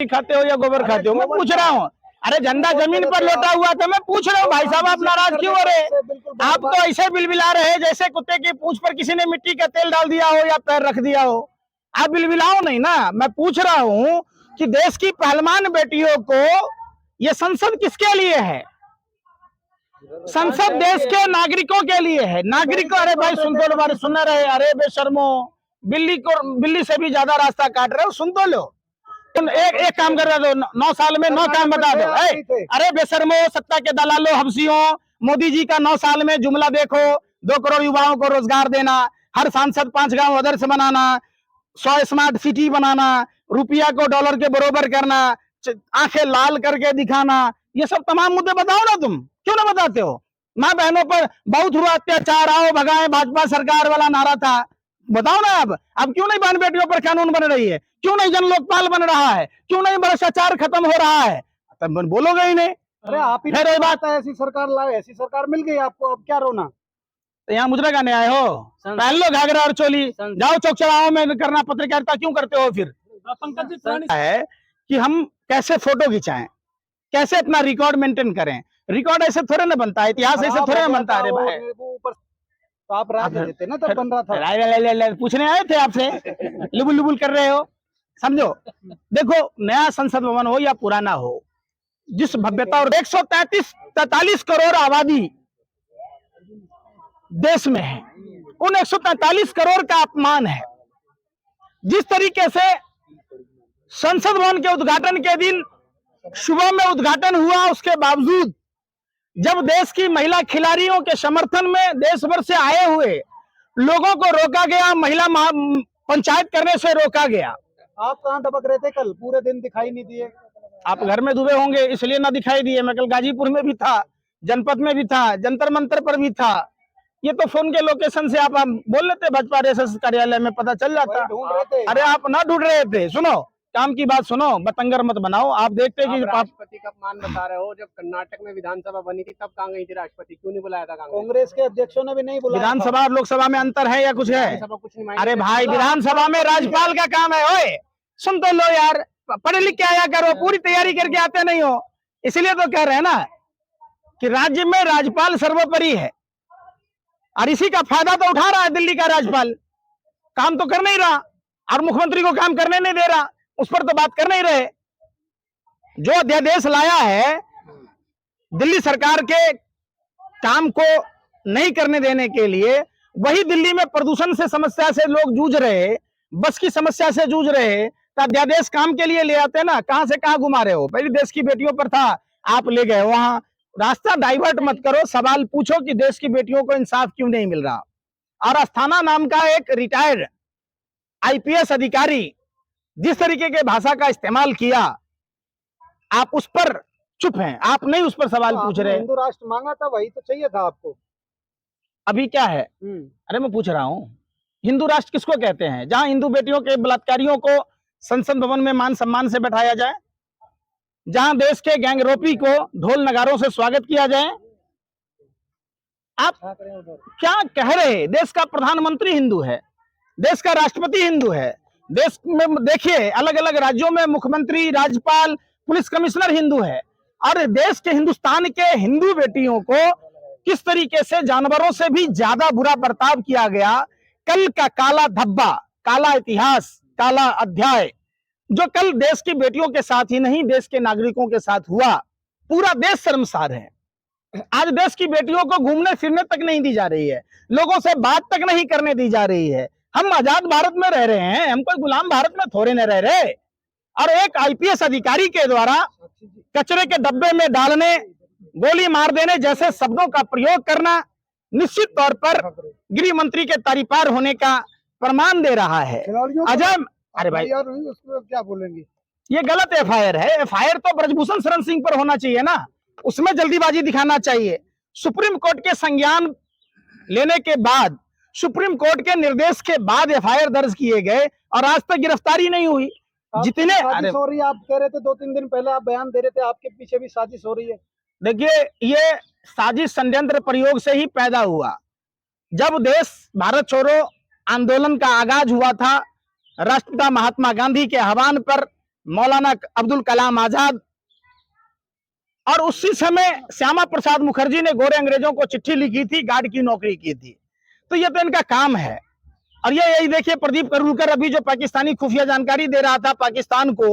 खाते हो या गोबर खाते हो? मैं पूछ रहा हूँ। अरे झंडा जमीन पर लौटा हुआ था, मैं पूछ रहा हूँ भाई साहब आप नाराज क्यों हो रहे? आप तो ऐसे बिलबिला रहे जैसे कुत्ते की पूंछ पर किसी ने मिट्टी का तेल डाल दिया हो या पैर रख दिया हो। आप बिलबिलाओ नहीं ना। मैं पूछ रहा हूँ कि देश की पहलवान बेटियों को ये संसद किसके लिए है? संसद देश के नागरिकों के लिए है। नागरिकों, अरे भाई सुन तो लो, बारे सुन रहे? अरे बेशर्मो, बिल्ली से भी ज्यादा रास्ता काट रहे हो, सुन तो लो। एक काम कर रहे हो, 9 साल में 9 काम बता दो। अरे बेशर्मो, सत्ता के दलालों, हबसियों, मोदी जी का 9 साल में जुमला देखो। 2 करोड़ युवाओं को रोजगार देना, हर सांसद 5 गांव आदर्श बनाना, 100 स्मार्ट सिटी बनाना, रुपया को डॉलर के बरोबर करना, आंखें लाल करके दिखाना, ये सब तमाम मुद्दे बताओ ना। तुम क्यों ना बताते हो? माँ बहनों पर बहुत हुआ अत्याचार, आओ भगाए भाजपा सरकार वाला नारा था, बताओ ना। अब क्यों नहीं बहन बेटियों पर कानून बन रही है? क्यों नहीं जन लोकपाल बन रहा है? क्यों नहीं भ्रष्टाचार खत्म हो रहा है? तब बोलोगे ही नहीं। अरे आप ही फिर बात है, ऐसी सरकार लाए, ऐसी सरकार मिल गई आपको, अब क्या रोना? तो यहाँ मुजरा का न्याय हो? पहन लो घाघरा और चोली, जाओ चौक चौराहों में करना पत्रकारिता क्यों करते हो? फिर है कि हम कैसे फोटो खिंचाएं, कैसे अपना रिकॉर्ड मेंटेन करें। रिकॉर्ड ऐसे थोड़े ना बनता है, इतिहास ऐसे थोड़े ना बनता है। अरे भाई तो आप राय दे देते ना, तब बन रहा था। पूछने आए थे आपसे, लुबुल लुबुल कर रहे हो। समझो, देखो नया संसद भवन हो या पुराना हो, जिस भव्यता और 143 करोड़ आबादी देश में है, उन 143 करोड़ का अपमान है। जिस तरीके से संसद भवन के उद्घाटन के दिन सुबह में उद्घाटन हुआ, उसके बावजूद जब देश की महिला खिलाड़ियों के समर्थन में देश भर से आए हुए लोगों को रोका गया, महिला पंचायत करने से रोका गया। आप कहाँ दबक रहे थे कल? पूरे दिन दिखाई नहीं दिए। आप घर में डूबे होंगे इसलिए ना दिखाई दिए। मैं कल गाजीपुर में भी था, जनपद में भी था, जंतर मंतर पर भी था। ये तो फोन के लोकेशन से आप बोल लेते, भाजपा रेस कार्यालय में पता चल जाता। अरे आप ना ढूंढ रहे थे। सुनो, काम की बात सुनो, बतंगर मत बनाओ। आप देखते कि राष्ट्रपति का अपमान बता रहे हो। जब कर्नाटक में विधानसभा बनी थी तब कहाँ गई थी राष्ट्रपति? क्यों नहीं बुलाया था? कांग्रेस के अध्यक्षों ने भी नहीं बुलाया। विधानसभा और लोकसभा में अंतर है या कुछ है? कुछ नहीं। अरे भाई, विधानसभा में राज्यपाल का काम है। ओए सुन तो लो यार, पढ़े लिख के आया करो, पूरी तैयारी करके आते नहीं हो। इसलिए तो कह रहे हैं ना कि राज्य में राज्यपाल सर्वोपरि है, और इसी का फायदा तो उठा रहा है दिल्ली का राज्यपाल। काम तो कर नहीं रहा, और मुख्यमंत्री को काम करने नहीं दे रहा, उस पर तो बात कर नहीं रहे। जो अध्यादेश लाया है दिल्ली सरकार के काम को नहीं करने देने के लिए, वही दिल्ली में प्रदूषण से समस्या से लोग जूझ रहे, बस की समस्या से जूझ रहे, तो अध्यादेश काम के लिए ले आते ना। कहां से कहां घुमा रहे हो? पहले देश की बेटियों पर था, आप ले गए वहां। रास्ता डाइवर्ट मत करो, सवाल पूछो कि देश की बेटियों को इंसाफ क्यों नहीं मिल रहा। और अस्थाना नाम का एक रिटायर्ड आईपीएस अधिकारी जिस तरीके के भाषा का इस्तेमाल किया, आप उस पर चुप हैं, आप नहीं उस पर सवाल पूछ रहे। हिंदू राष्ट्र मांगा था, वही तो चाहिए था आपको। अभी क्या है? अरे मैं पूछ रहा हूं, हिंदू राष्ट्र किसको कहते हैं? जहां हिंदू बेटियों के बलात्कारियों को संसद भवन में मान सम्मान से बैठाया जाए, जहां देश के गैंगरोपी को ढोल नगारों से स्वागत किया जाए। आप क्या कह रहे? देश का प्रधानमंत्री हिंदू है, देश का राष्ट्रपति हिंदू है, देश में देखिए अलग अलग राज्यों में मुख्यमंत्री, राज्यपाल, पुलिस कमिश्नर हिंदू है। और देश के, हिंदुस्तान के हिंदू बेटियों को किस तरीके से जानवरों से भी ज्यादा बुरा बर्ताव किया गया। कल का काला धब्बा, काला इतिहास, काला अध्याय जो कल देश की बेटियों के साथ ही नहीं देश के नागरिकों के साथ हुआ, पूरा देश शर्मसार है। आज देश की बेटियों को घूमने फिरने तक नहीं दी जा रही है, लोगों से बात तक नहीं करने दी जा रही है। हम आजाद भारत में रह रहे हैं, हम कोई गुलाम भारत में थोड़े न रह रहे। और एक आईपीएस अधिकारी के द्वारा कचरे के डब्बे में डालने, गोली मार देने जैसे शब्दों का प्रयोग करना निश्चित तौर पर गृह मंत्री के तारीपार होने का प्रमाण दे रहा है। अजय, अरे भाई उसको क्या बोलेंगे? ये गलत एफआईआर है। एफआईआर तो ब्रजभूषण शरण सिंह पर होना चाहिए ना, उसमें जल्दीबाजी दिखाना चाहिए। सुप्रीम कोर्ट के संज्ञान लेने के बाद, सुप्रीम कोर्ट के निर्देश के बाद एफआईआर दर्ज किए गए और आज तक गिरफ्तारी नहीं हुई। जितने साजिश हो रही है, आप कह रहे थे 2-3 दिन पहले, आप बयान दे रहे थे आपके पीछे भी साजिश हो रही है। देखिए, ये साजिश षड्यंत्र प्रयोग से ही पैदा हुआ। जब देश भारत छोड़ो आंदोलन का आगाज हुआ था, राष्ट्रपिता महात्मा गांधी के आह्वान पर मौलाना अब्दुल कलाम आजाद, और उसी समय श्यामा प्रसाद मुखर्जी ने गोरे अंग्रेजों को चिट्ठी लिखी थी, गार्ड की नौकरी की थी। तो ये तो इनका काम है। और ये यही देखिए, प्रदीप करूरकर अभी जो पाकिस्तानी खुफिया जानकारी दे रहा था पाकिस्तान को,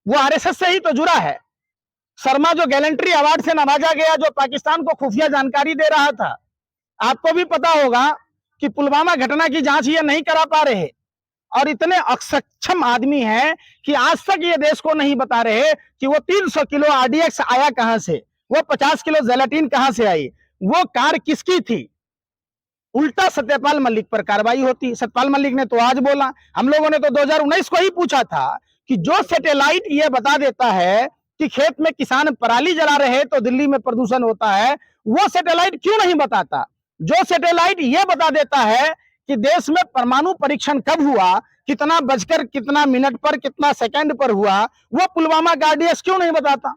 वो आरएसएस से ही तो जुड़ा है। शर्मा जो गैलेंट्री अवार्ड से नवाजा गया, जो पाकिस्तान को खुफिया जानकारी दे रहा था। आपको भी पता होगा कि पुलवामा घटना की जांच ये नहीं करा पा रहे, और इतने अक्षम आदमी हैं कि आज तक ये देश को नहीं बता रहे कि वो 300 किलो आरडीएक्स आया कहां से, वो 50 किलो जेलेटिन कहां से आई, वो कार किसकी थी। उल्टा सत्यपाल मलिक पर कार्रवाई होती। सत्यपाल मलिक ने तो आज बोला, हम लोगों ने तो 2019 को ही पूछा था कि जो सैटेलाइट ये बता देता है कि खेत में किसान पराली जला रहे हैं तो दिल्ली में प्रदूषण होता है, वो सैटेलाइट क्यों नहीं बताता। जो सैटेलाइट ये बता देता है कि देश में परमाणु परीक्षण कब हुआ, कितना बजकर कितना मिनट पर, कितना सेकंड पर हुआ, वो पुलवामा का आरडीएक्स क्यों नहीं बताता।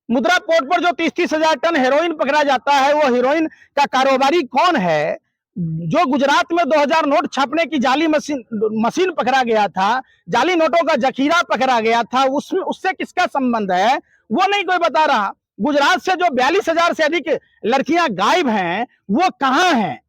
मुद्रा पोर्ट पर जो 30-30 हजार टन हेरोइन पकड़ा जाता है, वो हेरोइन का कारोबारी कौन है। जो गुजरात में 2000 नोट छापने की जाली मशीन पकड़ा गया था, जाली नोटों का जखीरा पकड़ा गया था, उसमें उससे किसका संबंध है, वो नहीं कोई बता रहा। गुजरात से जो 42,000 से अधिक लड़कियां गायब हैं, वो कहां हैं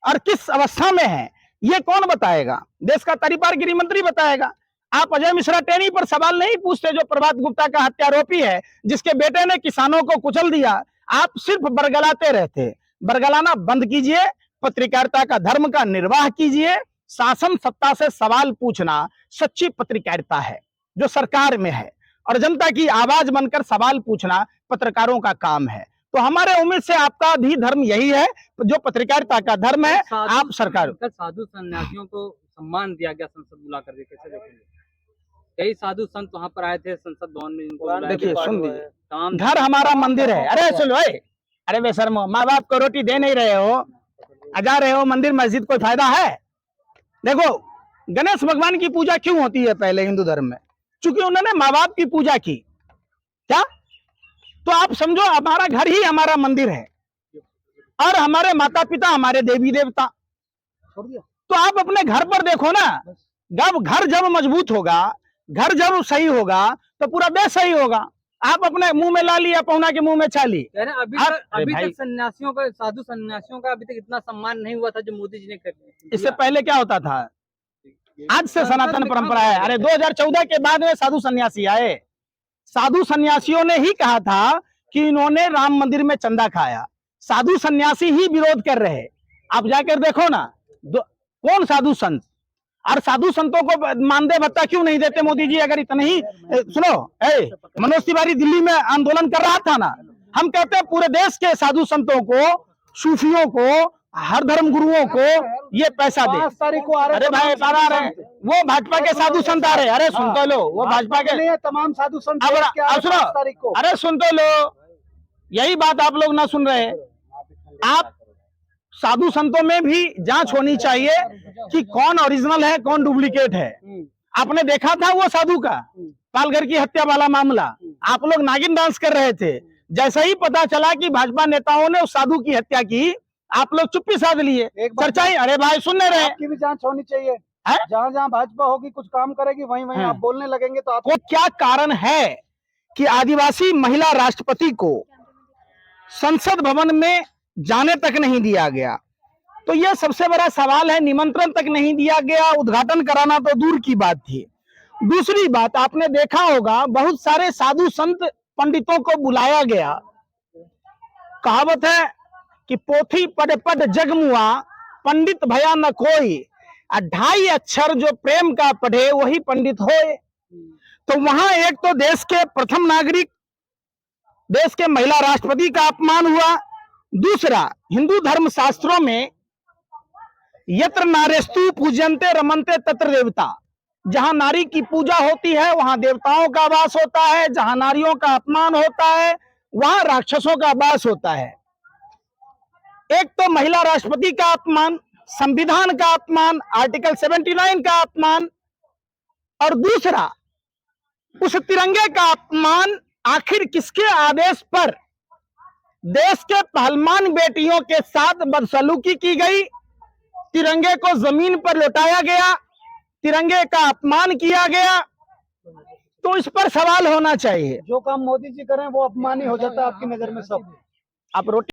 और किस अवस्था में हैं, ये कौन बताएगा। देश का तरीपार गृह मंत्री बताएगा। आप अजय मिश्रा टेनी पर सवाल नहीं पूछते, जो प्रभात गुप्ता का हत्यारोपी है, जिसके बेटे ने किसानों को कुचल दिया। आप सिर्फ बरगलाते रहते। बरगलाना बंद कीजिए, पत्रकारिता का धर्म का निर्वाह कीजिए। शासन सत्ता से सवाल पूछना सच्ची पत्रकारिता है, जो सरकार में है, और जनता की आवाज बनकर सवाल पूछना पत्रकारों का काम है। तो हमारे उम्मीद से आपका भी धर्म यही है, जो पत्रकारिता का धर्म है। आप सरकार साधु सन्यासियों को सम्मान दिया गया संसद बुला करके, कैसे देखेंगे। कई साधु संत वहां पर आए थे संसद भवन में, इनको देखिए, सुन लीजिए, घर हमारा मंदिर है। अरे सुन लो, अरे बेशर्मो, माँ बाप को रोटी दे नहीं रहे हो, जा रहे हो मंदिर मस्जिद, कोई फायदा है। देखो, गणेश भगवान की पूजा क्यों होती है पहले हिंदू धर्म में, क्योंकि उन्होंने माँ बाप की पूजा की। क्या, तो आप समझो हमारा घर ही हमारा मंदिर है, और हमारे माता पिता हमारे देवी देवता। तो आप अपने घर पर देखो ना, घर जब मजबूत होगा, घर जब सही होगा, तो पूरा देश सही होगा। आप अपने मुंह में ला लिया, पहुना के मुंह में छाली। अभी तक सन्यासियों का, साधु सन्यासियों का अभी तक इतना सम्मान नहीं हुआ था जो मोदी जी ने कर दिया। इससे पहले क्या होता था, आज से सनातन परंपरा है। अरे 2014 के बाद में साधु सन्यासी आए। साधु सन्यासियों ने ही कहा था कि इन्होंने राम मंदिर में चंदा खाया। साधु सन्यासी ही विरोध कर रहे। आप जाकर देखो ना, कौन साधु संत, और साधु संतों को मानदेय भत्ता क्यों नहीं देते मोदी जी। अगर इतने ही सुनो, मनोज तिवारी दिल्ली में आंदोलन कर रहा था ना, हम कहते हैं पूरे देश के साधु संतों को, सूफियों को, हर धर्म गुरुओं को ये पैसा दे। 5 तारीख को आ रहे, अरे भाई आ रहे, वो भाजपा के साधु संत आ रहे। अरे सुन तो लो, वो भाजपा के तमाम साधु संत सुनो, अरे सुन तो लो, यही बात आप लोग ना सुन रहे। आप साधु संतों में भी जांच होनी चाहिए कि कौन ओरिजिनल है, कौन डुप्लीकेट है। आपने देखा था वो साधु का पालघर की हत्या वाला मामला, आप लोग नागिन डांस कर रहे थे। जैसा ही पता चला कि भाजपा नेताओं ने उस साधु की हत्या की, आप लोग चुप्पी साध लिए। चर्चाएं, अरे भाई सुन रहे हैं, आपकी भी जांच होनी चाहिए। जहाँ जहाँ भाजपा होगी, कुछ काम करेगी, वहीं वहीं आप बोलने लगेंगे तो आपको क्या कारण है कि आदिवासी महिला राष्ट्रपति को संसद भवन में जाने तक नहीं दिया गया। तो यह सबसे बड़ा सवाल है। निमंत्रण तक नहीं दिया गया, उद्घाटन कराना तो दूर की बात थी। दूसरी बात, आपने देखा होगा बहुत सारे साधु संत पंडितों को बुलाया गया। कहावत है कि पोथी पढ़ पढ़ जगमुआ, पंडित भया न कोई, 2.5 अक्षर जो प्रेम का पढ़े वही पंडित होए। तो वहां एक तो देश के प्रथम नागरिक, देश के महिला राष्ट्रपति का अपमान हुआ। दूसरा, हिंदू धर्म शास्त्रों में यत्र नारेस्तु पूजन्ते रमन्ते तत्र देवता, जहां नारी की पूजा होती है वहां देवताओं का वास होता है, जहां नारियों का अपमान होता है वहां राक्षसों का वास होता है। एक तो महिला राष्ट्रपति का अपमान, संविधान का अपमान, आर्टिकल 79 का अपमान, और दूसरा उस तिरंगे का अपमान। आखिर किसके आदेश पर देश के पहलवान बेटियों के साथ बदसलूकी की गई, तिरंगे को जमीन पर लौटाया गया, तिरंगे का अपमान किया गया, तो इस पर सवाल होना चाहिए। जो काम मोदी जी करें वो अपमानी हो जाता है आपकी नजर में सब। आप रोटी